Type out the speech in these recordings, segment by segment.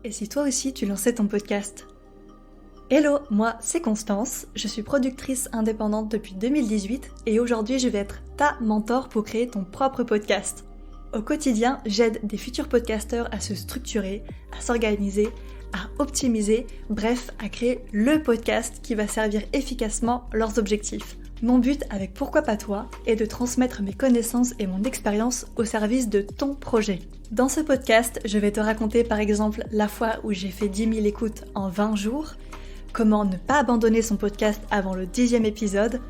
Et si toi aussi tu lançais ton podcast? Hello, moi c'est Constance, je suis productrice indépendante depuis 2018 et aujourd'hui je vais être ta mentor pour créer ton propre podcast. Au quotidien, j'aide des futurs podcasteurs à se structurer, à s'organiser, à optimiser, bref, à créer le podcast qui va servir efficacement leurs objectifs. Mon but avec Pourquoi pas toi est de transmettre mes connaissances et mon expérience au service de ton projet. Dans ce podcast, je vais te raconter par exemple la fois où j'ai fait 10 000 écoutes en 20 jours, comment ne pas abandonner son podcast avant le 10e épisode,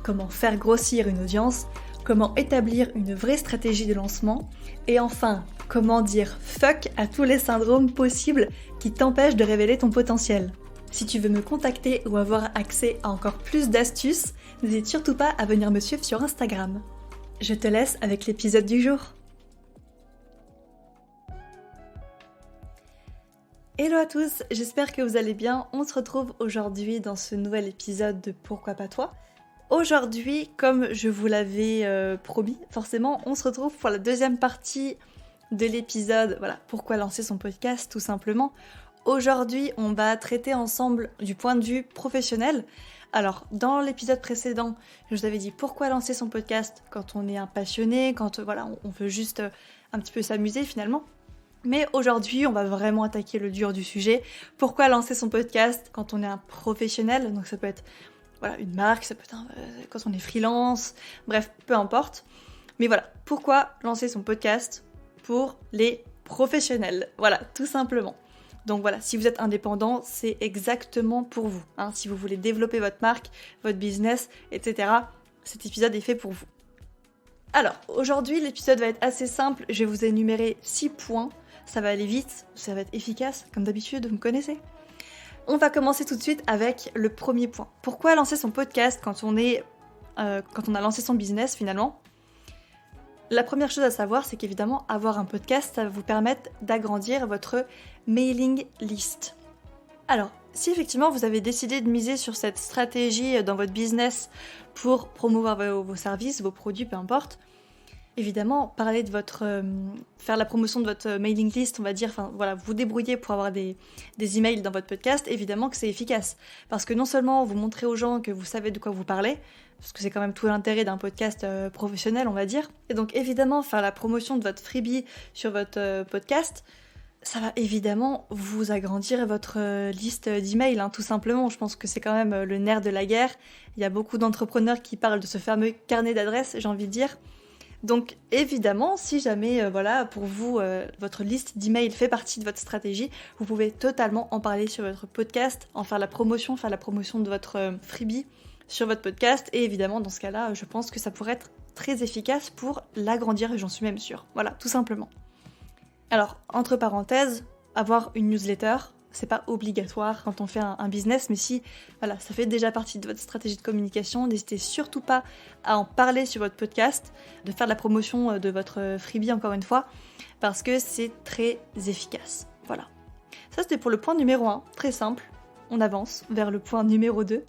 comment faire grossir une audience, comment établir une vraie stratégie de lancement, et enfin, comment dire fuck à tous les syndromes possibles qui t'empêchent de révéler ton potentiel. Si tu veux me contacter ou avoir accès à encore plus d'astuces, n'hésite surtout pas à venir me suivre sur Instagram. Je te laisse avec l'épisode du jour. Hello à tous, j'espère que vous allez bien. On se retrouve aujourd'hui dans ce nouvel épisode de Pourquoi pas toi. Aujourd'hui, comme je vous l'avais promis, forcément, on se retrouve pour la deuxième partie de l'épisode. Voilà, pourquoi lancer son podcast, tout simplement. Aujourd'hui, on va traiter ensemble du point de vue professionnel. Alors, dans l'épisode précédent, je vous avais dit pourquoi lancer son podcast quand on est un passionné, quand on veut juste un petit peu s'amuser finalement. Mais aujourd'hui, on va vraiment attaquer le dur du sujet. Pourquoi lancer son podcast quand on est un professionnel? Donc ça peut être une marque, ça peut être quand on est freelance, bref, peu importe. Mais voilà, pourquoi lancer son podcast pour les professionnels? Voilà, tout simplement. Donc voilà, si vous êtes indépendant, c'est exactement pour vous. Si vous voulez développer votre marque, votre business, etc., cet épisode est fait pour vous. Alors, aujourd'hui, l'épisode va être assez simple. Je vais vous énumérer 6 points. Ça va aller vite, ça va être efficace, comme d'habitude, vous me connaissez. On va commencer tout de suite avec le premier point. Pourquoi lancer son podcast quand on a lancé son business finalement? La première chose à savoir, c'est qu'évidemment, avoir un podcast, ça va vous permettre d'agrandir votre mailing list. Alors, si effectivement vous avez décidé de miser sur cette stratégie dans votre business pour promouvoir vos services, vos produits, peu importe, évidemment, parler de faire la promotion de votre mailing list, on va dire, vous débrouiller pour avoir des emails dans votre podcast, évidemment que c'est efficace. Parce que non seulement vous montrez aux gens que vous savez de quoi vous parlez, parce que c'est quand même tout l'intérêt d'un podcast professionnel, on va dire. Et donc évidemment, faire la promotion de votre freebie sur votre podcast, ça va évidemment vous agrandir votre liste d'emails, tout simplement. Je pense que c'est quand même le nerf de la guerre. Il y a beaucoup d'entrepreneurs qui parlent de ce fameux carnet d'adresses, j'ai envie de dire. Donc évidemment, si jamais pour vous, votre liste d'emails fait partie de votre stratégie, vous pouvez totalement en parler sur votre podcast, en faire la promotion de votre freebie sur votre podcast. Et évidemment, dans ce cas-là, je pense que ça pourrait être très efficace pour l'agrandir, et j'en suis même sûre. Voilà, tout simplement. Alors, entre parenthèses, avoir une newsletter, c'est pas obligatoire quand on fait un business, mais si ça fait déjà partie de votre stratégie de communication, n'hésitez surtout pas à en parler sur votre podcast, de faire de la promotion de votre freebie encore une fois, parce que c'est très efficace. Voilà. Ça c'était pour le point numéro 1, très simple. On avance vers le point numéro 2.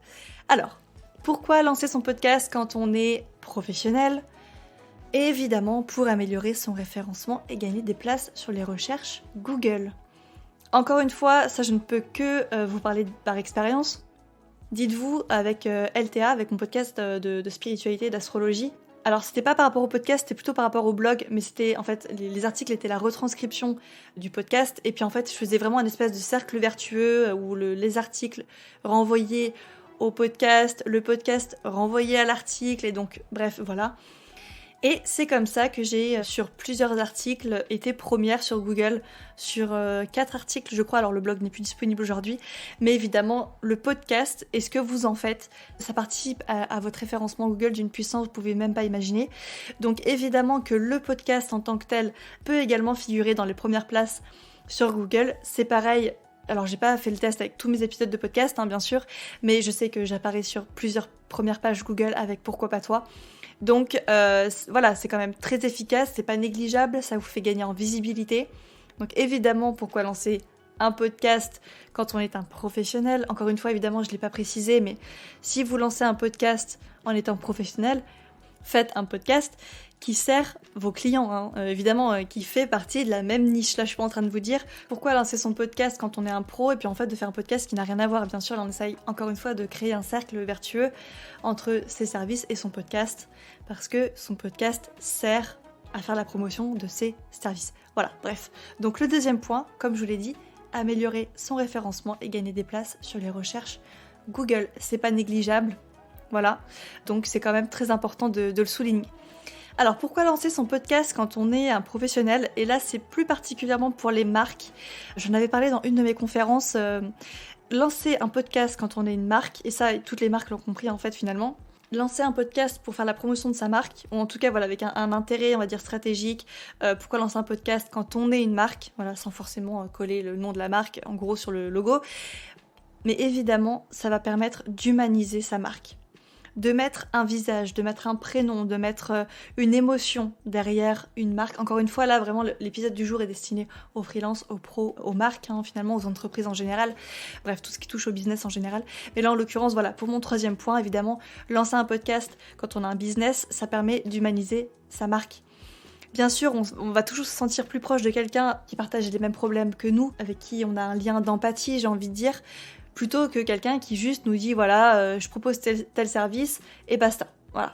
Alors, pourquoi lancer son podcast quand on est professionnel? Évidemment, pour améliorer son référencement et gagner des places sur les recherches Google. Encore une fois, ça je ne peux que vous parler par expérience. Dites-vous avec LTA, avec mon podcast de spiritualité et d'astrologie. Alors c'était pas par rapport au podcast, c'était plutôt par rapport au blog, mais c'était en fait les articles étaient la retranscription du podcast, et puis en fait je faisais vraiment un espèce de cercle vertueux où les articles renvoyaient au podcast, le podcast renvoyait à l'article, et donc bref voilà. Et c'est comme ça que j'ai, sur plusieurs articles, été première sur Google, sur 4 articles je crois, alors le blog n'est plus disponible aujourd'hui, mais évidemment le podcast et ce que vous en faites, ça participe à votre référencement Google d'une puissance que vous pouvez même pas imaginer. Donc évidemment que le podcast en tant que tel peut également figurer dans les premières places sur Google, c'est pareil. Alors j'ai pas fait le test avec tous mes épisodes de podcast, bien sûr, mais je sais que j'apparais sur plusieurs premières pages Google avec Pourquoi pas toi. Donc c'est quand même très efficace, c'est pas négligeable, ça vous fait gagner en visibilité. Donc évidemment, pourquoi lancer un podcast quand on est un professionnel? Encore une fois, évidemment, je l'ai pas précisé, mais si vous lancez un podcast en étant professionnel, faites un podcast qui sert vos clients, hein, évidemment, qui fait partie de la même niche. Là, je suis pas en train de vous dire pourquoi lancer son podcast quand on est un pro et puis en fait de faire un podcast qui n'a rien à voir. Bien sûr, là, on essaye encore une fois de créer un cercle vertueux entre ses services et son podcast parce que son podcast sert à faire la promotion de ses services. Voilà, bref. Donc le deuxième point, comme je vous l'ai dit, améliorer son référencement et gagner des places sur les recherches Google. C'est pas négligeable, voilà. Donc c'est quand même très important de le souligner. Alors pourquoi lancer son podcast quand on est un professionnel? Et là c'est plus particulièrement pour les marques. J'en avais parlé dans une de mes conférences. Lancer un podcast quand on est une marque, et ça toutes les marques l'ont compris en fait finalement. Lancer un podcast pour faire la promotion de sa marque, ou en tout cas voilà avec un intérêt on va dire stratégique. Pourquoi lancer un podcast quand on est une marque, voilà, sans forcément coller le nom de la marque en gros sur le logo. Mais évidemment ça va permettre d'humaniser sa marque. De mettre un visage, de mettre un prénom, de mettre une émotion derrière une marque. Encore une fois, là, vraiment, l'épisode du jour est destiné aux freelances, aux pros, aux marques, hein, finalement, aux entreprises en général. Bref, tout ce qui touche au business en général. Mais là, en l'occurrence, voilà, pour mon troisième point, évidemment, lancer un podcast quand on a un business, ça permet d'humaniser sa marque. Bien sûr, on va toujours se sentir plus proche de quelqu'un qui partage les mêmes problèmes que nous, avec qui on a un lien d'empathie, j'ai envie de dire, plutôt que quelqu'un qui juste nous dit voilà, je propose tel service et basta. Voilà.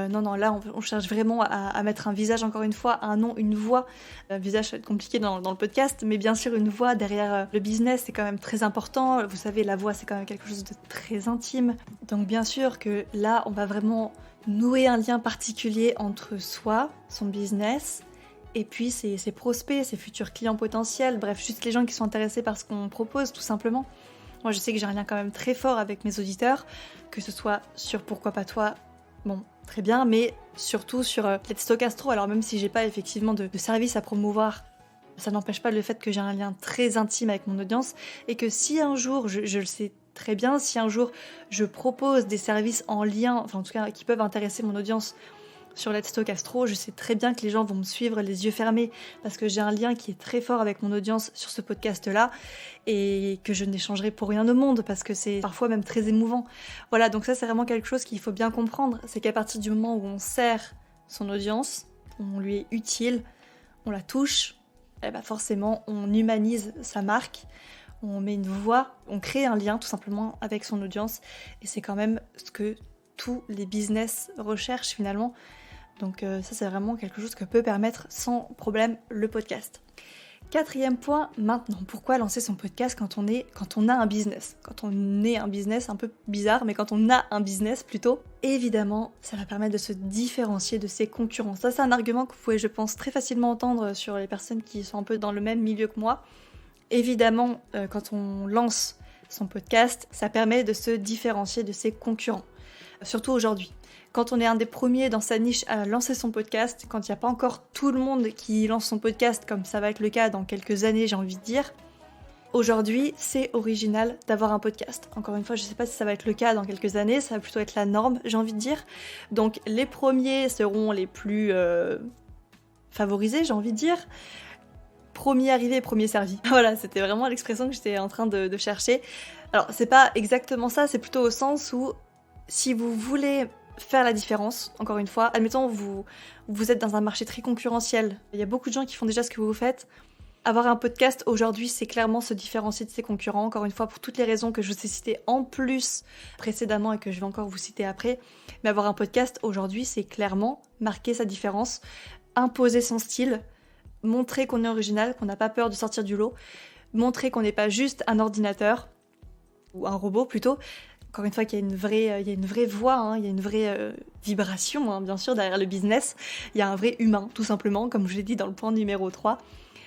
Non, là on cherche vraiment à mettre un visage, encore une fois, un nom, une voix. Visage, ça va être compliqué dans le podcast, mais bien sûr une voix derrière le business, c'est quand même très important. Vous savez, la voix c'est quand même quelque chose de très intime. Donc bien sûr que là on va vraiment nouer un lien particulier entre soi, son business, et puis ses prospects, ses futurs clients potentiels, bref, juste les gens qui sont intéressés par ce qu'on propose tout simplement. Moi, je sais que j'ai un lien quand même très fort avec mes auditeurs, que ce soit sur Pourquoi pas toi, bon, très bien, mais surtout sur Let's Talk Astro. Alors même si j'ai pas effectivement de service à promouvoir, ça n'empêche pas le fait que j'ai un lien très intime avec mon audience et que si un jour, je le sais très bien, si un jour je propose des services en lien, enfin en tout cas qui peuvent intéresser mon audience sur Let's Talk Astro, je sais très bien que les gens vont me suivre les yeux fermés parce que j'ai un lien qui est très fort avec mon audience sur ce podcast-là et que je n'échangerai pour rien au monde parce que c'est parfois même très émouvant. Voilà, donc ça c'est vraiment quelque chose qu'il faut bien comprendre, c'est qu'à partir du moment où on sert son audience, on lui est utile, on la touche, et bah forcément on humanise sa marque, on met une voix, on crée un lien tout simplement avec son audience et c'est quand même ce que tous les business recherchent finalement. Donc ça c'est vraiment quelque chose que peut permettre sans problème le podcast. Quatrième point maintenant, pourquoi lancer son podcast quand on a un business? Quand on est un business un peu bizarre, mais quand on a un business plutôt, évidemment ça va permettre de se différencier de ses concurrents. Ça c'est un argument que vous pouvez je pense très facilement entendre sur les personnes qui sont un peu dans le même milieu que moi. Évidemment quand on lance son podcast, ça permet de se différencier de ses concurrents. Surtout aujourd'hui. Quand on est un des premiers dans sa niche à lancer son podcast, quand il n'y a pas encore tout le monde qui lance son podcast, comme ça va être le cas dans quelques années, j'ai envie de dire, aujourd'hui, c'est original d'avoir un podcast. Encore une fois, je ne sais pas si ça va être le cas dans quelques années, ça va plutôt être la norme, j'ai envie de dire. Donc les premiers seront les plus favorisés, j'ai envie de dire. Premier arrivé, premier servi. Voilà, c'était vraiment l'expression que j'étais en train de chercher. Alors, c'est pas exactement ça, c'est plutôt au sens où si vous voulez faire la différence, encore une fois, admettons vous êtes dans un marché très concurrentiel, il y a beaucoup de gens qui font déjà ce que vous faites. Avoir un podcast aujourd'hui, c'est clairement se différencier de ses concurrents, encore une fois pour toutes les raisons que je vous ai citées en plus précédemment et que je vais encore vous citer après. Mais avoir un podcast aujourd'hui, c'est clairement marquer sa différence, imposer son style, montrer qu'on est original, qu'on n'a pas peur de sortir du lot, montrer qu'on n'est pas juste un ordinateur, ou un robot plutôt. Encore une fois qu'il y a une vraie voix, hein, il y a une vraie vibration, hein, bien sûr, derrière le business. Il y a un vrai humain, tout simplement, comme je l'ai dit dans le point numéro 3.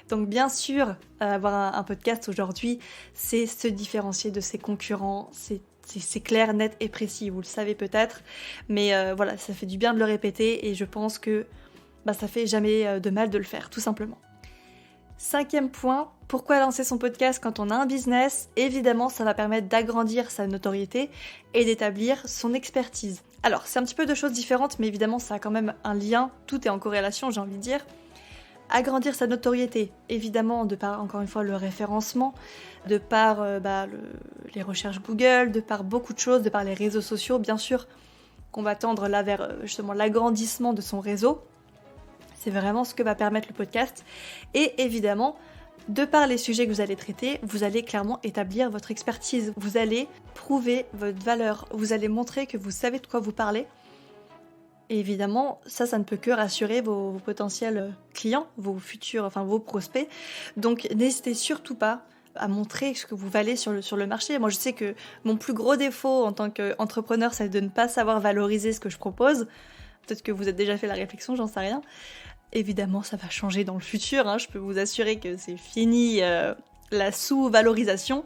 Donc bien sûr, avoir un podcast aujourd'hui, c'est se différencier de ses concurrents, c'est clair, net et précis, vous le savez peut-être. Mais voilà, ça fait du bien de le répéter et je pense que ça fait jamais de mal de le faire, tout simplement. 5e point, pourquoi lancer son podcast quand on a un business? Évidemment, ça va permettre d'agrandir sa notoriété et d'établir son expertise. Alors, c'est un petit peu deux choses différentes, mais évidemment, ça a quand même un lien, tout est en corrélation, j'ai envie de dire. Agrandir sa notoriété, évidemment, de par, encore une fois, le référencement, de par les recherches Google, de par beaucoup de choses, de par les réseaux sociaux, bien sûr, qu'on va tendre là vers justement l'agrandissement de son réseau. C'est vraiment ce que va permettre le podcast. Et évidemment, de par les sujets que vous allez traiter, vous allez clairement établir votre expertise. Vous allez prouver votre valeur. Vous allez montrer que vous savez de quoi vous parlez. Et évidemment, ça ne peut que rassurer vos potentiels clients, vos futurs, enfin vos prospects. Donc n'hésitez surtout pas à montrer ce que vous valez sur le marché. Moi, je sais que mon plus gros défaut en tant qu'entrepreneur, c'est de ne pas savoir valoriser ce que je propose. Peut-être que vous avez déjà fait la réflexion, j'en sais rien. Évidemment, ça va changer dans le futur. Je peux vous assurer que c'est fini la sous-valorisation.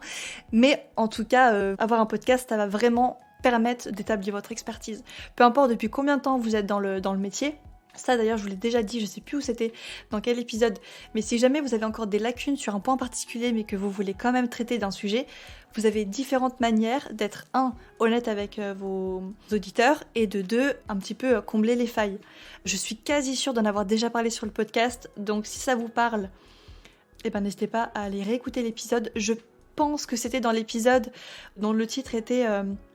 Mais en tout cas, avoir un podcast, ça va vraiment permettre d'établir votre expertise. Peu importe depuis combien de temps vous êtes dans le métier. Ça d'ailleurs, je vous l'ai déjà dit, je sais plus où c'était, dans quel épisode. Mais si jamais vous avez encore des lacunes sur un point particulier, mais que vous voulez quand même traiter d'un sujet, vous avez différentes manières d'être, honnête avec vos auditeurs, et de deux, un petit peu combler les failles. Je suis quasi sûre d'en avoir déjà parlé sur le podcast, donc si ça vous parle, n'hésitez pas à aller réécouter l'épisode. Je pense que c'était dans l'épisode dont le titre était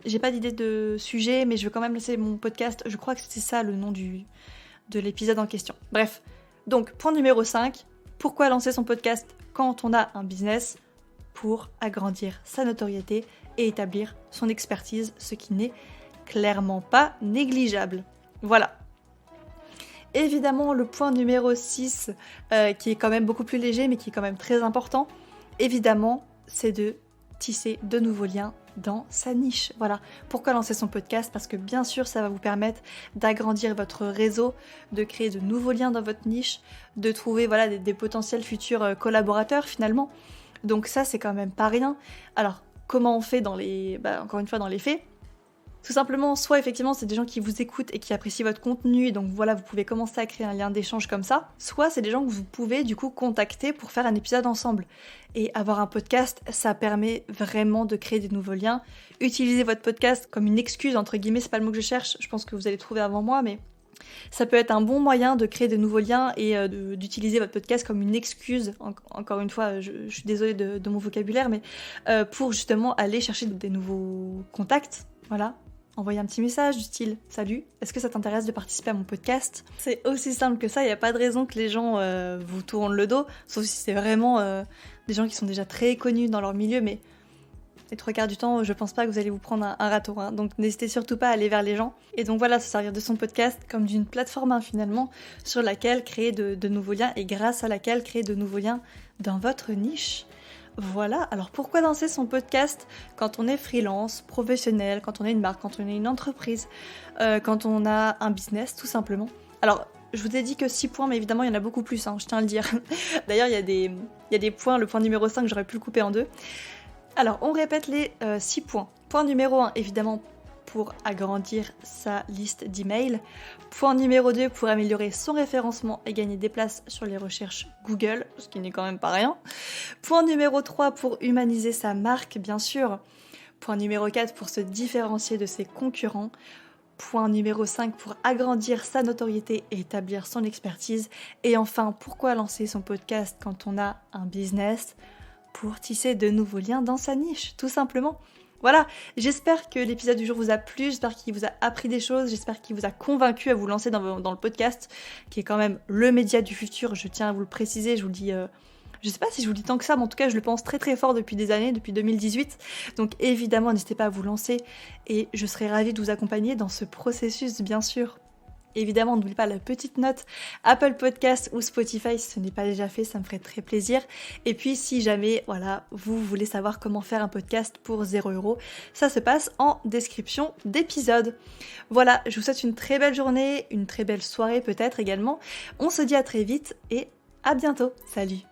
j'ai pas d'idée de sujet, mais je veux quand même laisser mon podcast. Je crois que c'était ça le nom de l'épisode en question. Bref, donc point numéro 5, pourquoi lancer son podcast quand on a un business? Pour agrandir sa notoriété et établir son expertise, ce qui n'est clairement pas négligeable. Voilà. Évidemment, le point numéro 6, qui est quand même beaucoup plus léger, mais qui est quand même très important, évidemment, c'est de tisser de nouveaux liens dans sa niche. Voilà. Pourquoi lancer son podcast? Parce que bien sûr, ça va vous permettre d'agrandir votre réseau, de créer de nouveaux liens dans votre niche, de trouver des potentiels futurs collaborateurs finalement. Donc ça, c'est quand même pas rien. Alors, comment on fait encore une fois dans les faits? Tout simplement, soit effectivement c'est des gens qui vous écoutent et qui apprécient votre contenu, et donc voilà, vous pouvez commencer à créer un lien d'échange comme ça, soit c'est des gens que vous pouvez du coup contacter pour faire un épisode ensemble. Et avoir un podcast, ça permet vraiment de créer des nouveaux liens. Utilisez votre podcast comme une excuse, entre guillemets, c'est pas le mot que je cherche, je pense que vous allez trouver avant moi, mais ça peut être un bon moyen de créer de nouveaux liens et d'utiliser votre podcast comme une excuse. Encore une fois, je suis désolée de mon vocabulaire, mais pour justement aller chercher des nouveaux contacts, voilà. Envoyer un petit message du style « Salut, est-ce que ça t'intéresse de participer à mon podcast ?» C'est aussi simple que ça, il n'y a pas de raison que les gens vous tournent le dos, sauf si c'est vraiment des gens qui sont déjà très connus dans leur milieu, mais les 3/4 du temps, je pense pas que vous allez vous prendre un râteau, donc n'hésitez surtout pas à aller vers les gens. Et donc voilà, se servir de son podcast comme d'une plateforme finalement, sur laquelle créer de nouveaux liens, et grâce à laquelle créer de nouveaux liens dans votre niche. Voilà, alors pourquoi lancer son podcast quand on est freelance, professionnel, quand on est une marque, quand on est une entreprise, quand on a un business tout simplement. Alors, je vous ai dit que 6 points, mais évidemment il y en a beaucoup plus, je tiens à le dire. D'ailleurs, il y a des points, le point numéro 5, j'aurais pu le couper en 2. Alors, on répète les 6 points. Point numéro 1, évidemment, pour agrandir sa liste d'emails. Point numéro 2, pour améliorer son référencement et gagner des places sur les recherches Google, ce qui n'est quand même pas rien. Point numéro 3, pour humaniser sa marque, bien sûr. Point numéro 4, pour se différencier de ses concurrents. Point numéro 5, pour agrandir sa notoriété et établir son expertise. Et enfin, pourquoi lancer son podcast quand on a un business? Pour tisser de nouveaux liens dans sa niche, tout simplement. Voilà, j'espère que l'épisode du jour vous a plu, j'espère qu'il vous a appris des choses, j'espère qu'il vous a convaincu à vous lancer dans le podcast, qui est quand même le média du futur, je tiens à vous le préciser, je vous le dis, je sais pas si je vous le dis tant que ça, mais en tout cas je le pense très très fort depuis des années, depuis 2018, donc évidemment n'hésitez pas à vous lancer, et je serai ravie de vous accompagner dans ce processus, bien sûr. Évidemment, n'oubliez pas la petite note Apple Podcast ou Spotify si ce n'est pas déjà fait, ça me ferait très plaisir. Et puis si jamais, vous voulez savoir comment faire un podcast pour 0€, ça se passe en description d'épisode. Voilà, je vous souhaite une très belle journée, une très belle soirée peut-être également. On se dit à très vite et à bientôt. Salut!